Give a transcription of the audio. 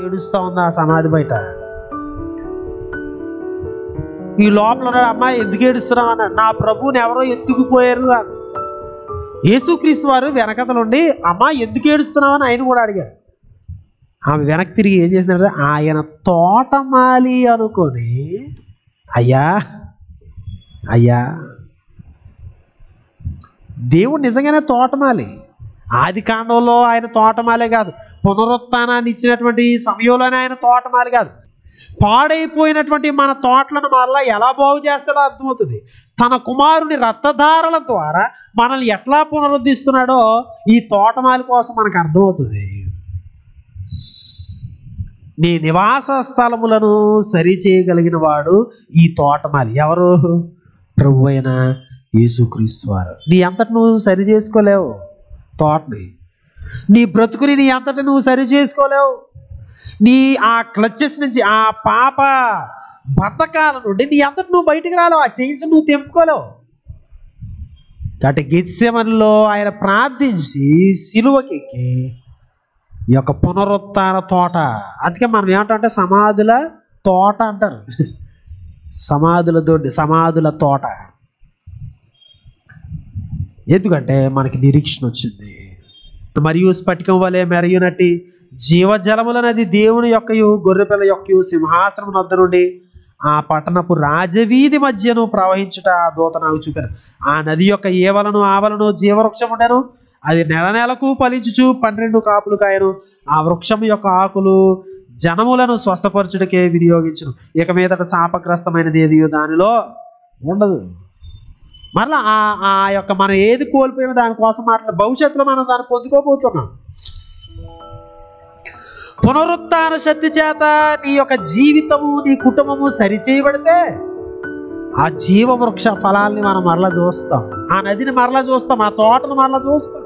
ఏడుస్తా ఉంది ఆ సమాధి బయట. ఈ లోపల ఉన్నాడు, అమ్మాయి ఎందుకు ఏడుస్తున్నావు అన్నాడు. నా ప్రభువుని ఎవరో ఎత్తుకుపోయారు అని. యేసుక్రీస్తు వారు వెనకతలుండి అమ్మా ఎందుకు ఏడుస్తున్నావు అని ఆయన కూడా అడిగాడు. ఆమె వెనక్కి తిరిగి ఏం చేసినాడు, ఆయన తోటమాలి అనుకొని, అయ్యా అయ్యా, దేవుడు నిజంగానే తోటమాలి. ఆది కాండంలో ఆయన తోటమాలే కాదు, పునరుత్థానాన్ని ఇచ్చినటువంటి సమయంలోనే ఆయన తోటమాలి కాదు. పాడైపోయినటువంటి మన తోటలను మరలా ఎలా బాగు చేస్తాడో అర్థమవుతుంది. తన కుమారుని రక్తధారల ద్వారా మనల్ని ఎట్లా పునరుద్ధరిస్తున్నాడో ఈ తోటమాలి కోసం మనకు అర్థమవుతుంది. నీ నివాస స్థలములను సరిచేయగలిగిన వాడు ఈ తోటమాలి. ఎవరు? ప్రభు అయిన యేసుక్రీస్తు వారు. నీ అంతటి నువ్వు సరి చేసుకోలేవు తోటని. నీ బ్రతుకుని నీ అంతటి నువ్వు సరి చేసుకోలేవు. నీ ఆ క్లచెస్ నుంచి, ఆ పాప బద్ధకాల నుండి నీ అంతటి నువ్వు బయటికి రాలేవు. ఆ చైన్స్ నువ్వు తెంపుకోలేవు. కాబట్టి గెత్సెమనీలో ఆయన ప్రార్థించి సిలువకెక్కి ఈ యొక్క పునరుత్థాన తోట, అందుకే మనం ఏమంటామంటే సమాధుల తోట అంటారు. సమాధుల దొడ్డి, సమాధుల తోట. ఎందుకంటే మనకి నిరీక్షణ వచ్చింది. మరియు స్ఫటికం వలె మెరయునట్టి జీవజలములనది దేవుని యొక్కయు గొర్రెపిల్ల యొక్కయు సింహాసనం వద్ద నుండి ఆ పట్టణపు రాజవీధి మధ్యను ప్రవహించుట ఆ దూత నాకు చూపాను. ఆ నది యొక్క ఏవలను ఆవలను జీవవృక్షం ఉండెను. అది నెల నెలకు ఫలించుచు 12 కాపులు కాయను. ఆ వృక్షం యొక్క ఆకులు జనములను స్వస్థపరచుటకే వినియోగించును. ఇక మీదట శాపగ్రస్తమైనది ఏది దానిలో ఉండదు. మరలా ఆ యొక్క మనం ఏది కోల్పోయామో దానికోసం మాట్లాడే భవిష్యత్తులో మనం దాన్ని పొందుకోబోతున్నాం. పునరుత్థాన శక్తి చేత నీ యొక్క జీవితము, నీ కుటుంబము సరిచేయబడితే ఆ జీవవృక్ష ఫలాల్ని మనం మరలా చూస్తాం. ఆ నదిని మరలా చూస్తాం. ఆ తోటను మరలా చూస్తాం.